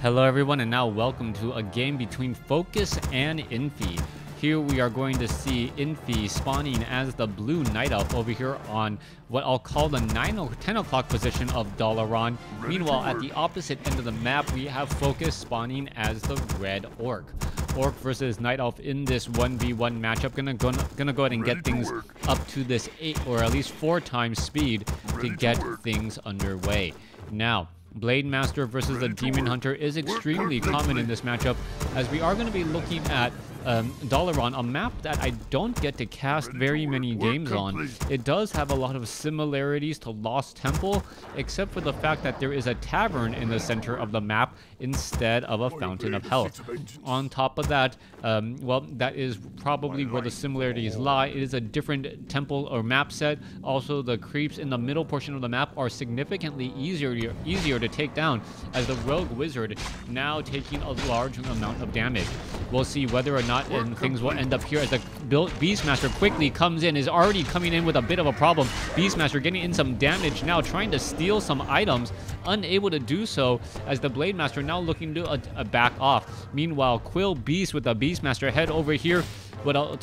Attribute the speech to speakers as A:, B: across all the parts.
A: Hello everyone, and now welcome to a game between Focus and Infi. Here we are going to see Infi spawning as the blue Night Elf over here on what I'll call the 10 o'clock position of Dalaran. Meanwhile, at the opposite end of the map, we have Focus spawning as the red Orc. Orc versus Night Elf in this 1v1 matchup. Gonna go ahead and get things up to this 8 or at least 4 times speed to get things underway. Now, Blade Master versus the Demon Hunter is extremely common in this matchup, as we are going to be looking at Dalaran, a map that I don't get to cast very many games on. It does have a lot of similarities to Lost Temple, except for the fact that there is a tavern in the center of the map instead of a fountain of health. On top of that, well, that is probably where the similarities lie. It is a different temple or map set. Also, the creeps in the middle portion of the map are significantly easier to take down, as the rogue wizard now taking a large amount of damage. We'll see whether or not things will end up here, as the Beastmaster quickly comes in, is already coming in with a bit of a problem. Beastmaster getting in some damage now, trying to steal some items, unable to do so, as the Blade Master now looking to back off. Meanwhile, Quill Beast with the Beastmaster head over here what I'll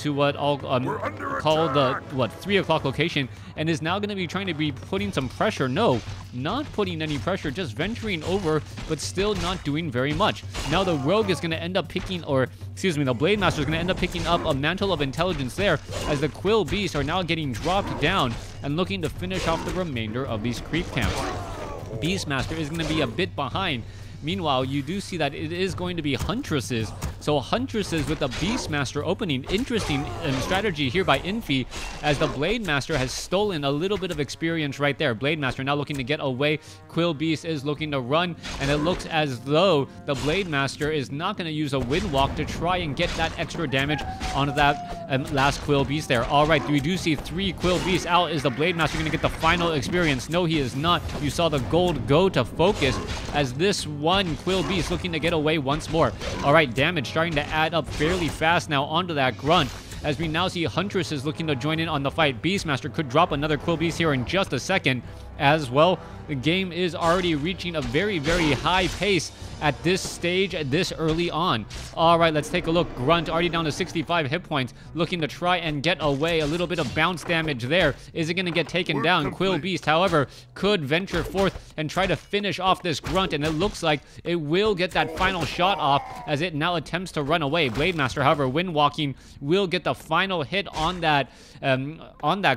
A: call the 3 o'clock location, and is now going to be trying to be putting some pressure. No, not putting any pressure, just venturing over, but still not doing very much. Now the Rogue is going to end up picking, or excuse me, the Blade Master is going to end up picking up a Mantle of Intelligence there, as the Quill Beasts are now getting dropped down and looking to finish off the remainder of these creep camps. Beastmaster is going to be a bit behind. Meanwhile, you do see that it is going to be Huntresses. So Huntresses with the Beastmaster opening. Interesting strategy here by Infi, as the Blade Master has stolen a little bit of experience right there. Blade Master now looking to get away. Quill Beast is looking to run, and it looks as though the Blade Master is not going to use a Wind Walk to try and get that extra damage onto that last Quill Beast there. All right, we do see 3 Quill Beasts out. Is the Blade Master going to get the final experience? No, he is not. You saw the gold go to Focus, as this one Quill Beast looking to get away once more. All right, damage starting to add up fairly fast now onto that Grunt, as we now see Huntresses looking to join in on the fight. Beastmaster could drop another Quill Beast here in just a second as well. The game is already reaching a very, very high pace at this stage, this early on. All right, let's take a look. Grunt already down to 65 hit points, looking to try and get away. A little bit of bounce damage there. Is it going to get taken down? Quill Beast, however, could venture forth and try to finish off this Grunt, and it looks like it will get that final shot off as it now attempts to run away. Blade Master, however, wind walking, will get the final hit on that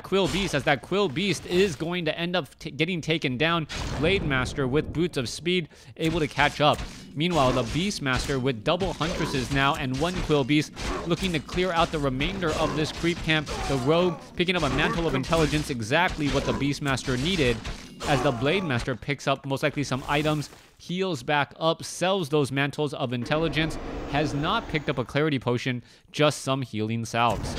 A: Quill Beast, as that Quill Beast is going to end up getting taken down. Blade Master with Boots of Speed able to catch up. Meanwhile, the Beastmaster with double Huntresses now and 1 Quill Beast looking to clear out the remainder of this creep camp. The Rogue picking up a Mantle of Intelligence, exactly what the Beastmaster needed, as the Blade Master picks up most likely some items, heals back up, sells those Mantles of Intelligence, has not picked up a Clarity Potion, just some healing salves.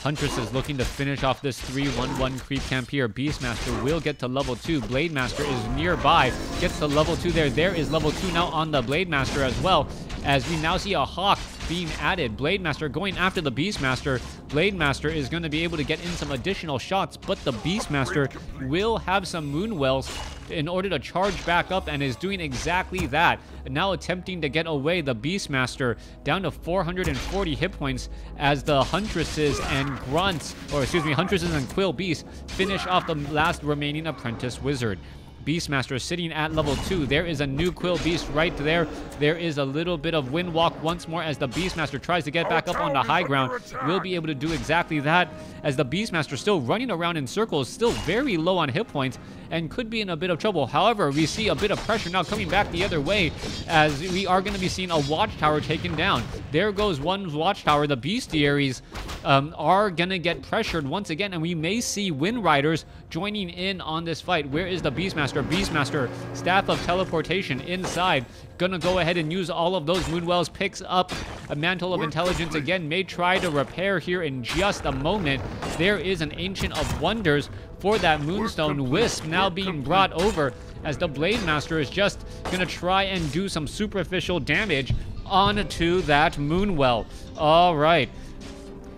A: Huntress is looking to finish off this 3-1-1 creep camp here. Beastmaster will get to level 2. Blade Master is nearby. Gets to level 2 there. There is level 2 now on the Blade Master as well, as we now see a Hawk being added. Blade Master going after the Beastmaster. Blade Master is going to be able to get in some additional shots, but the Beastmaster will have some Moonwells in order to charge back up, and is doing exactly that. Now attempting to get away, the Beastmaster down to 440 hit points, as the Huntresses and Grunts, or excuse me, Huntresses and Quill Beast finish off the last remaining Apprentice Wizard. Beastmaster sitting at level 2. There is a new Quill Beast right there. There is a little bit of Wind Walk once more, as the Beastmaster tries to get back up on the high ground. Will be able to do exactly that, as the Beastmaster still running around in circles, still very low on hit points, and could be in a bit of trouble. However, we see a bit of pressure now coming back the other way, as we are going to be seeing a Watchtower taken down. There goes one Watchtower. The Bestiaries are going to get pressured once again, and we may see Wind Riders joining in on this fight. Where is the Beastmaster? Beastmaster, Staff of Teleportation inside. Gonna go ahead and use all of those Moonwells. Picks up a Mantle of Intelligence again. May try to repair here in just a moment. There is an Ancient of Wonders for that Moonstone. Wisp now being brought over, as the Blade Master is just gonna try and do some superficial damage onto that Moonwell. All right.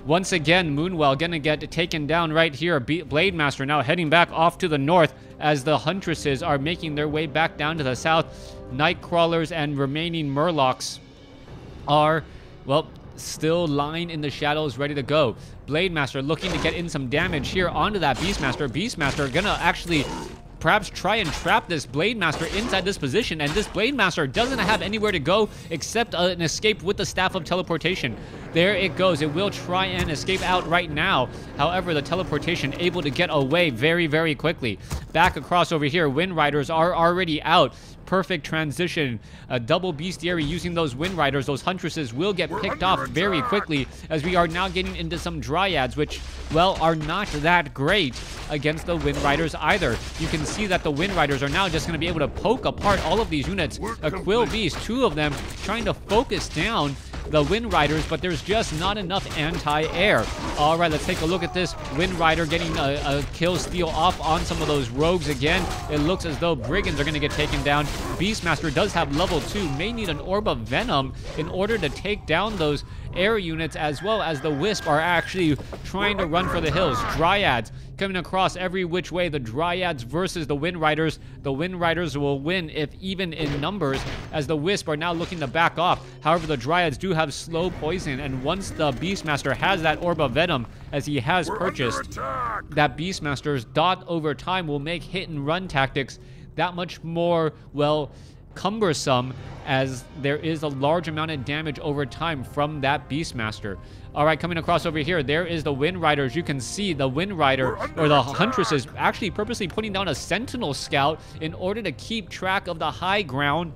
A: Once again, Moonwell gonna get taken down right here. Blade Master now heading back off to the north as the Huntresses are making their way back down to the south. Nightcrawlers and remaining Murlocs are, well, still lying in the shadows, ready to go. Blade Master looking to get in some damage here onto that Beastmaster. Beastmaster gonna actually perhaps try and trap this Blade Master inside this position, and this Blade Master doesn't have anywhere to go except an escape with the Staff of Teleportation. There it goes. It will try and escape out right now. However, the teleportation able to get away very, very quickly. Back across over here, Wind Riders are already out. Perfect transition. A double bestiary using those Wind Riders. Those Huntresses will get picked off very quickly as we are now getting into some Dryads, which, well, are not that great against the Wind Riders either. You can see that the Wind Riders are now just going to be able to poke apart all of these units. A Quill Beast, two of them trying to focus down the Wind Riders, but there's just not enough anti-air. All right, let's take a look at this. Wind Rider getting a kill steal off on some of those rogues again. It looks as though Brigands are going to get taken down. Beastmaster does have level 2, may need an Orb of Venom in order to take down those air units, as well as the Wisp are actually trying to run for the hills. Dryads coming across every which way. The Dryads versus the Wind Riders. The Wind Riders will win if even in numbers, as the Wisp are now looking to back off. However, the Dryads do have slow poison, and once the Beastmaster has that Orb of Venom, as he has purchased, that Beastmaster's dot over time will make hit and run tactics that much more, well, cumbersome, as there is a large amount of damage over time from that Beastmaster. All right, coming across over here, there is the Wind Riders. You can see the Wind Rider, or the Huntress, is actually purposely putting down a Sentinel Scout in order to keep track of the high ground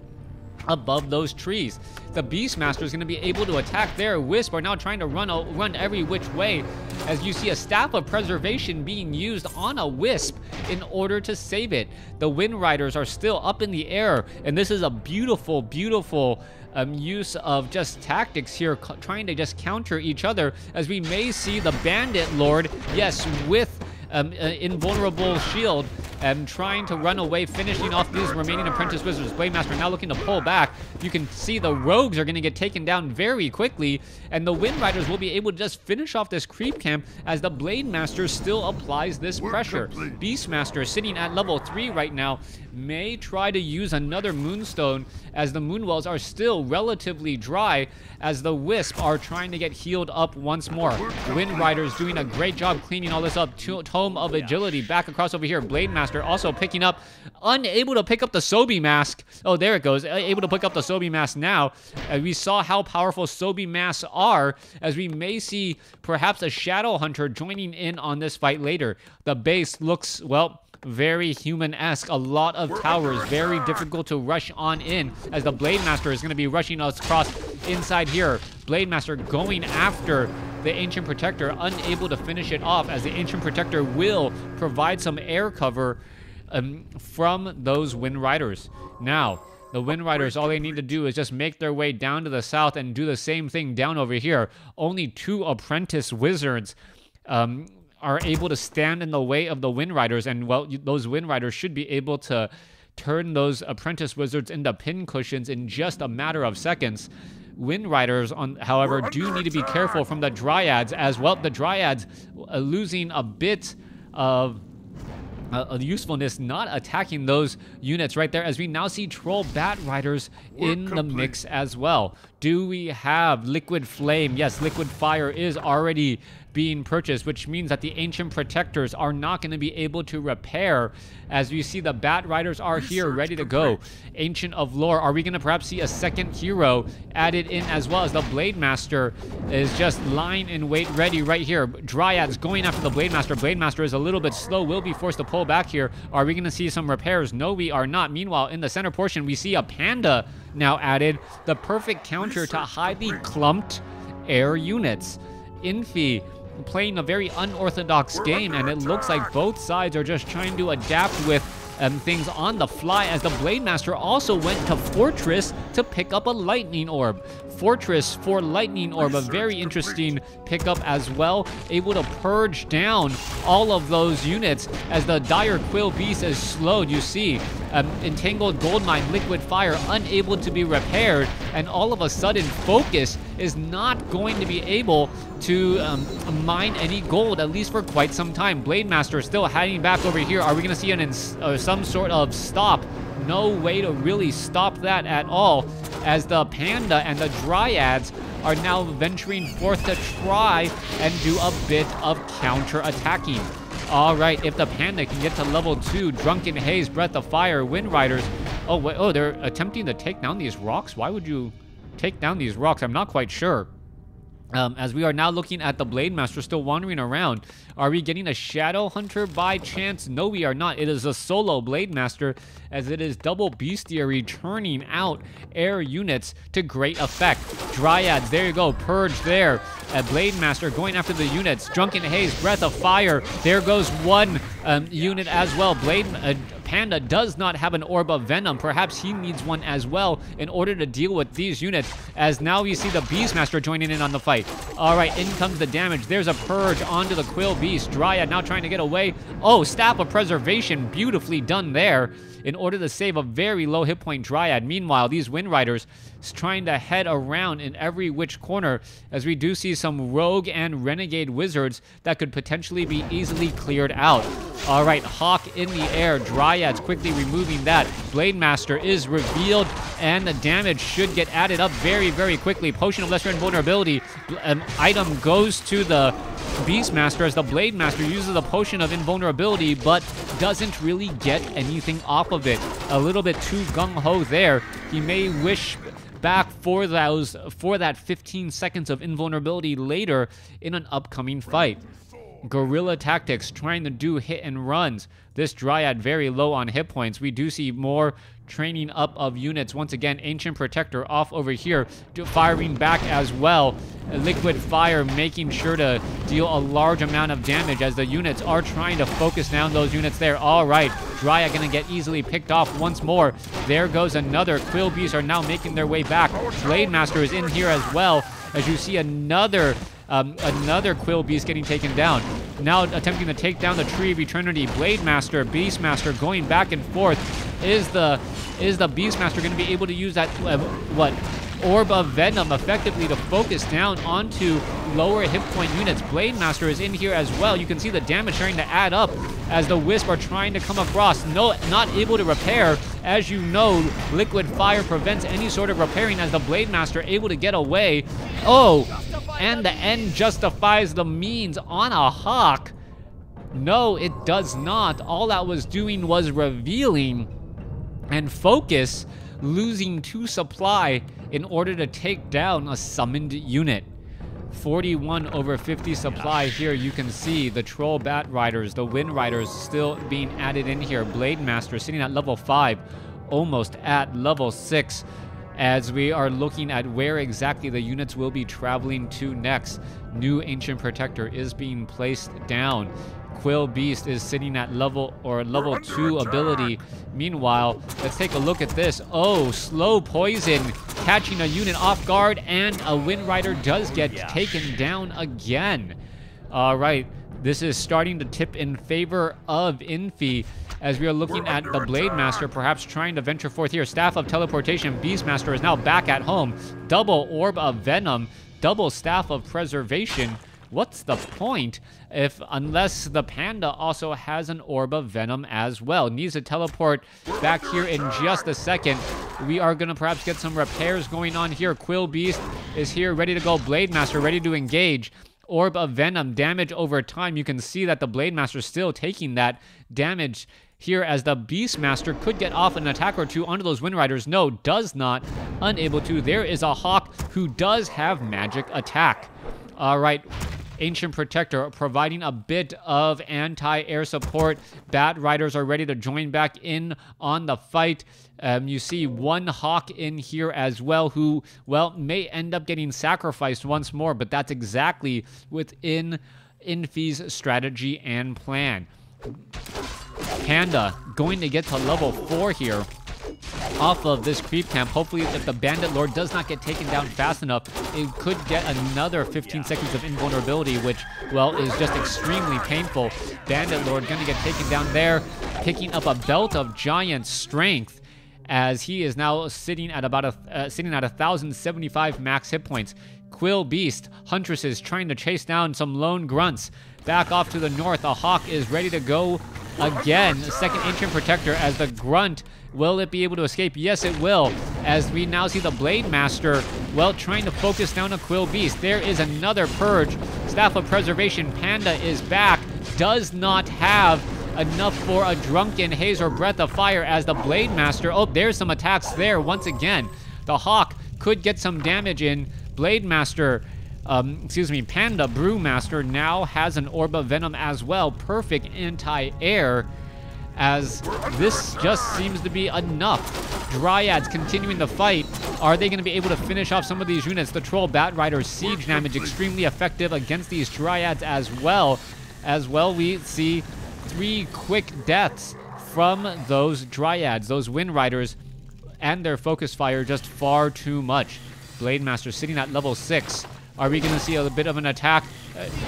A: above those trees. The Beastmaster is going to be able to attack there. Wisp are now trying to run every which way, as you see a Staff of Preservation being used on a Wisp in order to save it. The Wind Riders are still up in the air, and this is a beautiful, beautiful use of just tactics here, trying to just counter each other, as we may see the Bandit Lord, yes, with invulnerable shield, and trying to run away, finishing off these remaining Apprentice Wizards. Blade Master now looking to pull back. You can see the Rogues are going to get taken down very quickly, and the Wind Riders will be able to just finish off this creep camp as the Blade Master still applies this pressure. Beastmaster sitting at level 3 right now may try to use another Moonstone, as the Moonwells are still relatively dry, as the Wisp are trying to get healed up once more. Wind Riders doing a great job cleaning all this up. Tome of Agility back across over here. Blade Master also picking up, unable to pick up the Sobi Mask. Oh, there it goes. Able to pick up the Sobi Mask now. We saw how powerful Sobi Masks are, as we may see perhaps a Shadow Hunter joining in on this fight later. The base looks, well, very human-esque. A lot of towers, very difficult to rush on in, as the Blade Master is going to be rushing us across inside here. Blade Master going after the Ancient Protector, unable to finish it off, as the Ancient Protector will provide some air cover from those Wind Riders. Now, the Wind Riders, all they need to do is just make their way down to the south and do the same thing down over here. Only 2 Apprentice Wizards are able to stand in the way of the Wind Riders, and, well, those Wind Riders should be able to turn those Apprentice Wizards into pincushions in just a matter of seconds. Wind Riders, however, do need to be careful from the Dryads as well. The Dryads losing a bit of usefulness, not attacking those units right there, as we now see Troll Bat Riders in the mix as well. Do we have Liquid Flame? Yes, Liquid Fire is already being purchased, which means that the Ancient Protectors are not going to be able to repair, as you see the Bat Riders are here ready to go. Ancient of Lore, are we going to perhaps see a second hero added in, as well as the Blade Master is just lying in wait ready right here. Dryads going after the Blade Master. Blade Master is a little bit slow, will be forced to pull back here. Are we going to see some repairs? No, we are not. Meanwhile, in the center portion, we see a Panda now added, the perfect counter to highly clumped air units. Infi playing a very unorthodox game, and it looks like both sides are just trying to adapt with things on the fly, as the Blade Master also went to Fortress to pick up a Lightning Orb. Fortress for Lightning Orb, a very interesting pickup as well, able to purge down all of those units, as the Dire Quill Beast is slowed. You see Entangled Goldmine, Liquid Fire, unable to be repaired, and all of a sudden Focus is not going to be able to mine any gold, at least for quite some time. Blade Master still hiding back over here. Are we going to see some sort of stop? No way to really stop that at all, as the Panda and the Dryads are now venturing forth to try and do a bit of counter-attacking. All right, if the Panda can get to level 2, Drunken Haze, Breath of Fire, Wind Riders. Oh, wait, oh, they're attempting to take down these rocks? Why would you take down these rocks? I'm not quite sure. As we are now looking at the Blade Master still wandering around. Are we getting a Shadow Hunter by chance? No, we are not. It is a solo Blade Master, as it is double bestiary churning out air units to great effect. Dryads, there you go, Purge there. A Blade Master going after the units. Drunken Haze, Breath of Fire. There goes one unit as well. Panda does not have an Orb of Venom. Perhaps he needs one as well in order to deal with these units, as now you see the Beastmaster joining in on the fight. All right, in comes the damage. There's a Purge onto the Quill Beast. Dryad now trying to get away. Oh, Staff of Preservation, beautifully done there in order to save a very low hit point Dryad. Meanwhile, these Wind Riders is trying to head around in every which corner, as we do see some Rogue and Renegade Wizards that could potentially be easily cleared out. All right, Hawk in the air. Dryads quickly removing that. Blade Master is revealed, and the damage should get added up very, very quickly. Potion of Lesser Invulnerability item goes to the Beastmaster, as the Blade Master uses the Potion of Invulnerability, but doesn't really get anything off of it. A little bit too gung-ho there. He may wish back for that 15 seconds of invulnerability later in an upcoming fight. Guerrilla Tactics trying to do hit and runs. This Dryad very low on hit points. We do see more training up of units. Once again, Ancient Protector off over here, firing back as well. Liquid Fire making sure to deal a large amount of damage, as the units are trying to focus down those units there. All right, Dryad gonna get easily picked off once more. There goes another. Quill Beasts are now making their way back. Blade Master is in here as well, as you see another Quill Beast getting taken down. Now attempting to take down the Tree of Eternity. Blade Master, Beast Master going back and forth. Is the Beastmaster going to be able to use that Orb of Venom effectively to focus down onto lower hit point units? Blade Master is in here as well. You can see the damage starting to add up as the Wisp are trying to come across. No, not able to repair. As you know, Liquid Fire prevents any sort of repairing, as the Blade Master able to get away. Oh, and the end justifies the means on a Hawk. No, it does not. All that was doing was revealing, and Focus losing 2 supply in order to take down a summoned unit. 41 over 50 supply here. You can see the Troll Bat Riders, the Wind Riders still being added in here. Blade Master sitting at level 5, almost at level 6, as we are looking at where exactly the units will be traveling to next. New Ancient Protector is being placed down. Quill Beast is sitting at level 2 ability. Meanwhile, let's take a look at this. Oh, Slow Poison catching a unit off guard, and a Wind Rider does get taken down again. All right, this is starting to tip in favor of Infi, as we are looking at the Blade Master perhaps trying to venture forth here. Staff of Teleportation. Beastmaster is now back at home. Double Orb of Venom, double Staff of Preservation. What's the point unless the Panda also has an Orb of Venom as well? Needs to teleport back here in just a second. We are going to perhaps get some repairs going on here. Quill Beast is here, ready to go. Blade Master ready to engage. Orb of Venom, damage over time. You can see that the Blade Master is still taking that damage here, as the Beastmaster could get off an attack or two onto those Wind Riders. No, does not. Unable to. There is a Hawk who does have magic attack. All right. Ancient Protector providing a bit of anti-air support. Bat Riders are ready to join back in on the fight. You see one Hawk in here as well, who, well, may end up getting sacrificed once more, but that's exactly within Infi's strategy and plan. Panda going to get to level 4 here. off of this creep camp. Hopefully, if the Bandit Lord does not get taken down fast enough, it could get another 15 seconds of invulnerability, which, well, is just extremely painful. Bandit Lord gonna get taken down there, picking up a belt of giant strength, as he is now sitting at about 1,075 max hit points. Quill Beast, Huntresses trying to chase down some lone grunts. Back off to the north, a Hawk is ready to go again. Second Ancient Protector as the grunt. Will it be able to escape? Yes, it will. As we now see the Blade Master, well, trying to focus down a Quill Beast. There is another Purge. Staff of Preservation, Panda is back. Does not have enough for a Drunken Haze or Breath of Fire as the Blade Master. Oh, there's some attacks there once again. The Hawk could get some damage in. Blade Master, Panda Brewmaster now has an Orb of Venom as well. Perfect anti-air, as this just seems to be enough. Dryads continuing the fight. Are they going to be able to finish off some of these units? The Troll Bat Rider's siege damage extremely effective against these Dryads as well. We see 3 quick deaths from those Dryads, those Wind Riders, and their focus fire just far too much. Blade Master sitting at level 6. Are we going to see a bit of an attack?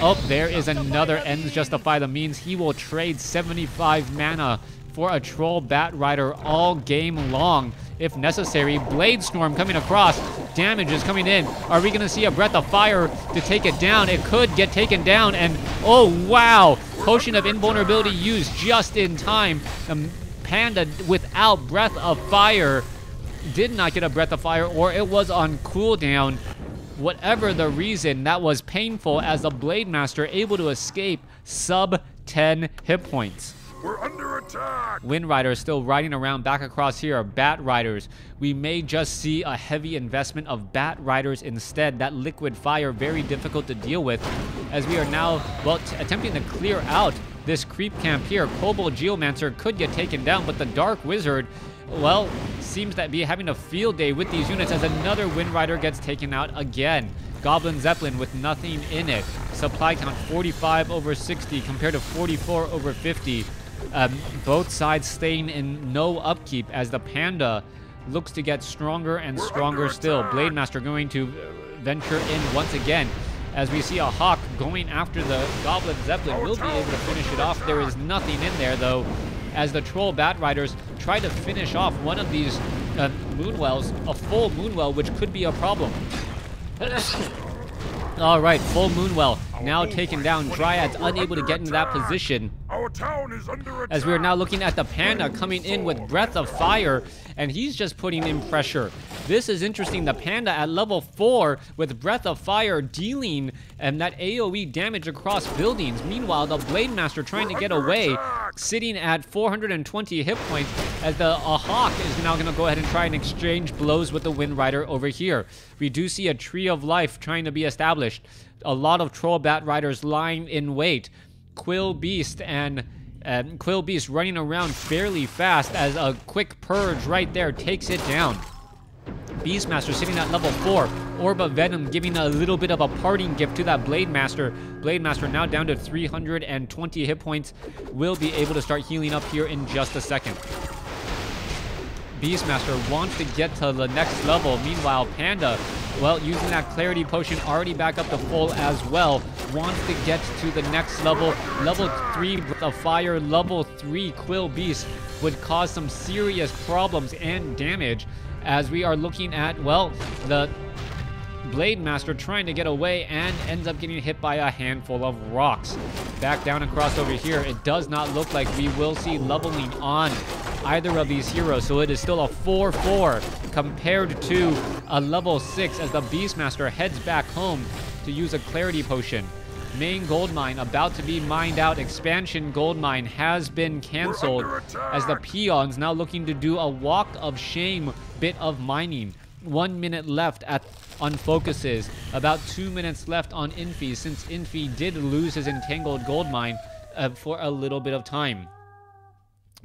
A: Oh, there is another ends justify the means. He will trade 75 mana for a Troll Bat Rider all game long if necessary. Blade Storm coming across. Damage is coming in. Are we going to see a Breath of Fire to take it down? It could get taken down, and oh wow! Potion of Invulnerability used just in time. Panda without Breath of Fire did not get a Breath of Fire, or it was on cooldown. Whatever the reason, that was painful as the Blade Master able to escape sub 10 hit points.
B: We're under attack!
A: Wind Riders still riding around back across here. Bat Riders. We may just see a heavy investment of Bat Riders instead. That Liquid Fire, very difficult to deal with, as we are now, well, attempting to clear out this creep camp here. Kobold Geomancer could get taken down, but the Dark Wizard, well, seems to be having a field day with these units as another Wind Rider gets taken out again. Goblin Zeppelin with nothing in it. Supply count 45 over 60 compared to 44 over 50. Both sides staying in no upkeep as the Panda looks to get stronger and stronger still. Blade Master going to venture in once again, as we see a Hawk going after the Goblin Zeppelin. Will be able to finish it off. There is nothing in there though, as the Troll Bat Riders try to finish off one of these Moonwells, a full Moonwell, which could be a problem. All right, full Moonwell now taken down. Dryads unable to get into that position.
B: Our town is under attack.
A: As we are now looking at the Panda coming in with Breath of Fire, and he's just putting in pressure. This is interesting. The Panda at level 4 with Breath of Fire dealing that AoE damage across buildings. Meanwhile, the Blade Master trying to get away, sitting at 420 hit points, as the Hawk is now going to go ahead and try and exchange blows with the Wind Rider over here. We do see a Tree of Life trying to be established. A lot of Troll Bat Riders lying in wait. Quill Beast and Quill Beast running around fairly fast as a quick purge right there takes it down. Beastmaster sitting at level 4. Orb of Venom giving a little bit of a parting gift to that Blade Master. Blade Master now down to 320 hit points. Will be able to start healing up here in just a second. Beastmaster wants to get to the next level. Meanwhile, Panda, well, using that Clarity Potion already back up to full as well, wants to get to the next level. Level 3 Breath of Fire, level 3 Quill Beast would cause some serious problems and damage, as we are looking at, well, the Blade Master trying to get away and ends up getting hit by a handful of rocks. Back down across over here, it does not look like we will see leveling on either of these heroes, so it is still a 4-4 compared to a level 6 as the Beastmaster heads back home to use a Clarity Potion. Main gold mine about to be mined out. Expansion gold mine has been canceled as the Peons now looking to do a walk of shame bit of mining. 1 minute left on focuses, about 2 minutes left on Infi, since Infi did lose his entangled gold mine for a little bit of time.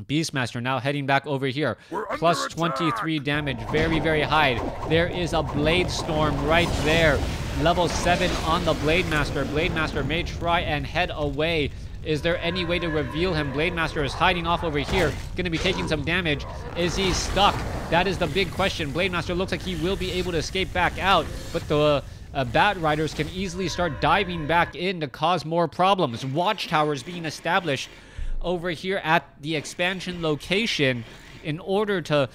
A: Beastmaster now heading back over here. Plus 23 damage, very, very high. There is a Blade Storm right there. Level 7 on the Blade Master. Blade Master may try and head away. Is there any way to reveal him? Blade Master is hiding off over here. Going to be taking some damage. Is he stuck? That is the big question. Blade Master looks like he will be able to escape back out, but the Bat Riders can easily start diving back in to cause more problems. Watchtowers being established over here at the expansion location in order to,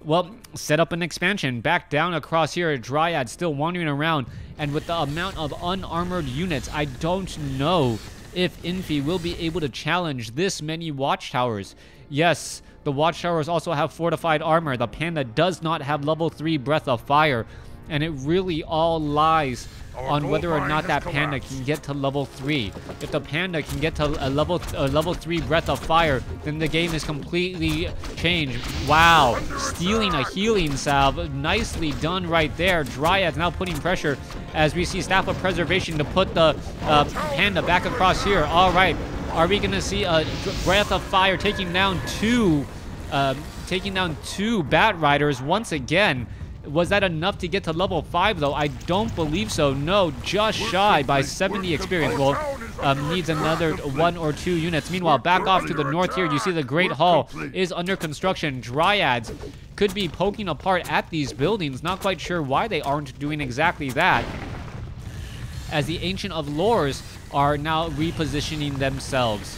A: well, set up an expansion. Back down across here, Dryad still wandering around, and with the amount of unarmored units, I don't know if Infi will be able to challenge this many watchtowers. Yes, the watchtowers also have fortified armor. The Panda does not have level 3 Breath of Fire, and it really all lies on whether or not that Panda can get to level 3. If the Panda can get to a level 3 Breath of Fire, then the game is completely changed. Wow, stealing a healing salve. Nicely done right there. Dryad's now putting pressure as we see Staff of Preservation to put the Panda back across here. All right, are we going to see a Breath of Fire taking down two Bat Riders once again? Was that enough to get to level 5, though? I don't believe so. No, just shy by 70 experience. Well, needs another 1 or 2 units. Meanwhile, back off to the north here, you see the Great Hall is under construction. Dryads could be poking apart at these buildings. Not quite sure why they aren't doing exactly that, as the Ancient of Lores are now repositioning themselves.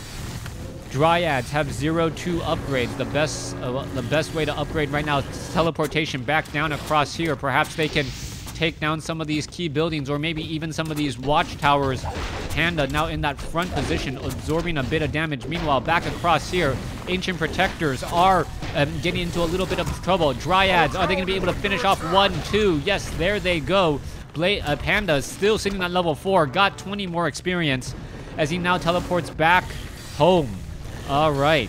A: Dryads have 0-2 upgrades. The best way to upgrade right now is teleportation back down across here. Perhaps they can take down some of these key buildings, or maybe even some of these watchtowers. Panda now in that front position, absorbing a bit of damage. Meanwhile, back across here, Ancient Protectors are getting into a little bit of trouble. Dryads, are they going to be able to finish off 1-2? Yes, there they go. Panda still sitting at level 4, got 20 more experience as he now teleports back home. All right,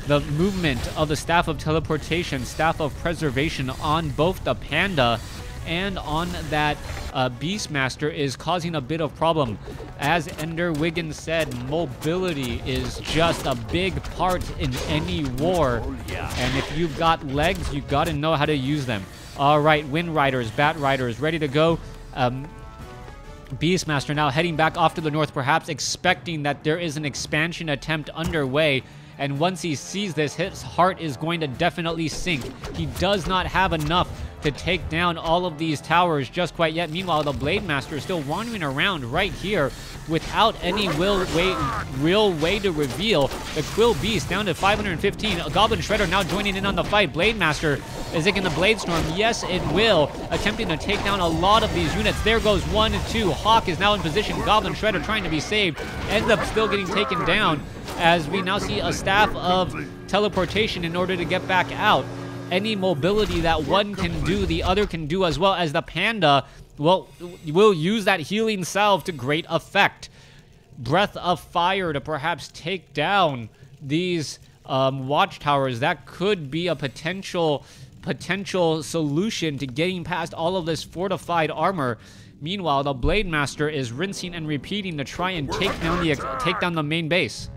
A: the movement of the Staff of Teleportation, Staff of Preservation on both the Panda and on that Beastmaster is causing a bit of problem. As Ender Wiggins said, mobility is just a big part in any war. And if you've got legs, you've got to know how to use them. All right, Wind Riders, Bat Riders, ready to go. Beastmaster now heading back off to the north, perhaps expecting that there is an expansion attempt underway. And once he sees this, his heart is going to definitely sink. He does not have enough to take down all of these towers just quite yet. Meanwhile, the Blade Master is still wandering around right here without any real way to reveal. The Quill Beast down to 515. A Goblin Shredder now joining in on the fight. Blade Master, is it going to Blade Storm? Yes, it will. Attempting to take down a lot of these units. There goes 1 and 2. Hawk is now in position. Goblin Shredder trying to be saved. Ends up still getting taken down as we now see a Staff of Teleportation in order to get back out. Any mobility that one can do, the other can do as well, as the Panda will use that healing salve to great effect. Breath of Fire to perhaps take down these watchtowers. That could be a potential solution to getting past all of this fortified armor. Meanwhile, the Blade Master is rinsing and repeating to try and take down the main base.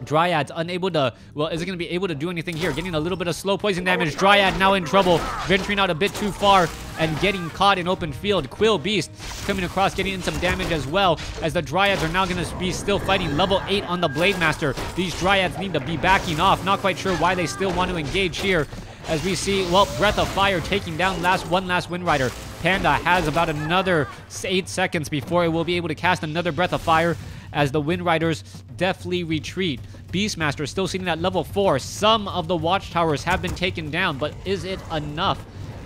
A: Dryad's unable to, well, is it going to be able to do anything here? Getting a little bit of slow poison damage. Dryad now in trouble, venturing out a bit too far and getting caught in open field. Quill Beast coming across, getting in some damage as well, as the Dryads are now going to be still fighting level 8 on the Blade Master. These Dryads need to be backing off. Not quite sure why they still want to engage here, as we see, well, Breath of Fire taking down one last Wind Rider. Panda has about another 8 seconds before it will be able to cast another Breath of Fire, as the Wind Riders deftly retreat. Beastmaster still sitting at level 4. Some of the watchtowers have been taken down, but is it enough?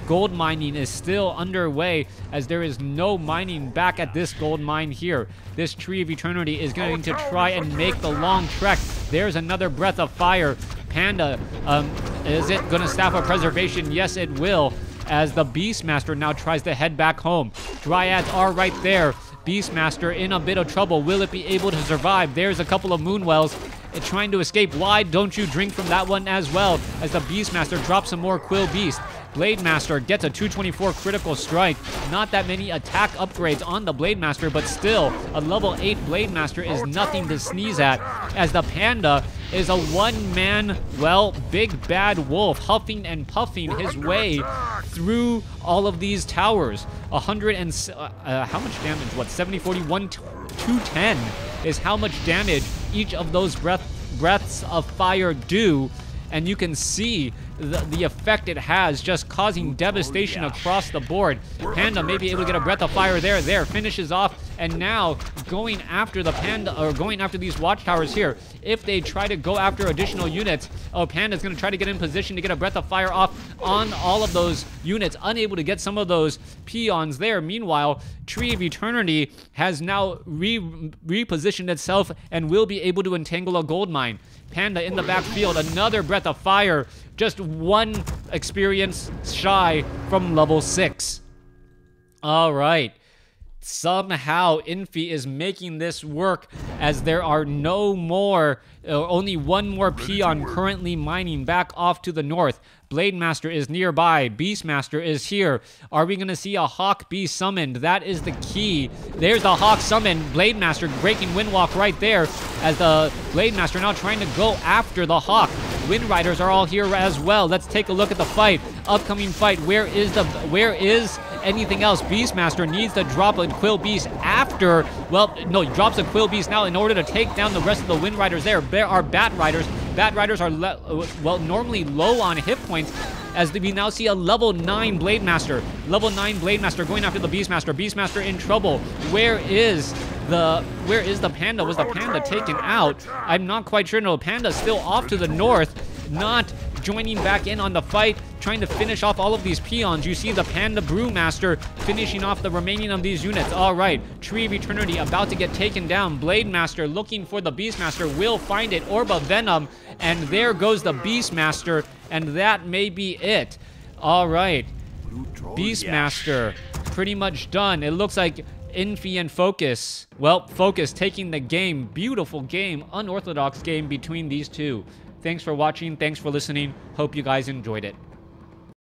A: Gold mining is still underway, as there is no mining back at this gold mine here. This Tree of Eternity is going to try and make the long trek. There's another Breath of Fire. Panda, is it going to Staff of Preservation? Yes, it will, as the Beastmaster now tries to head back home. Dryads are right there. Beastmaster in a bit of trouble. Will it be able to survive? There's a couple of Moonwells trying to escape. Why don't you drink from that one as well, as the Beastmaster drops some more Quill Beast. Blade Master gets a 224 critical strike. Not that many attack upgrades on the Blade Master, but still, a level 8 Blade Master is nothing to sneeze at, as the Panda is a one-man, well, big bad wolf, huffing and puffing his way through all of these towers. How much damage? What, 70, 41, 210 is how much damage each of those breaths of fire do. And you can see the effect it has, just causing devastation across the board. Panda may be able to get a breath of fire there, finishes off, and now going after the Panda, or going after these watchtowers here. If they try to go after additional units, Panda's going to try to get in position to get a breath of fire off on all of those units, unable to get some of those peons there. Meanwhile, Tree of Eternity has now repositioned itself and will be able to entangle a gold mine. Panda in the backfield, another breath of fire, just one experience shy from level 6. All right. Somehow Infi is making this work, as there are no more, only one more peon currently mining back off to the north. Blade Master is nearby. Beastmaster is here. Are we going to see a Hawk be summoned? That is the key. There's the Hawk summon. Blade Master breaking Windwalk right there, as the Blade Master now trying to go after the Hawk. Wind Riders are all here as well. Let's take a look at the fight. Upcoming fight. Where is anything else? Beastmaster needs to drop a Quill Beast after, well, no, he drops a Quill Beast now in order to take down the rest of the Wind Riders there. There are Bat Riders. Bat Riders are, normally low on hit points, as we now see a level 9 Blade Master. Level 9 Blade Master going after the Beastmaster. Beastmaster in trouble. Where is the Panda? Was the Panda taken out? I'm not quite sure. No, Panda's still off to the north, not joining back in on the fight, trying to finish off all of these peons. You see the Panda Brewmaster finishing off the remaining of these units. All right, Tree of Eternity about to get taken down. Blade Master looking for the Beastmaster, will find it. Orb of Venom, and there goes the Beastmaster, and that may be it. All right, Beastmaster pretty much done. It looks like Infi and Focus. Well, Focus taking the game. Beautiful game, unorthodox game between these two. Thanks for watching. Thanks for listening. Hope you guys enjoyed it.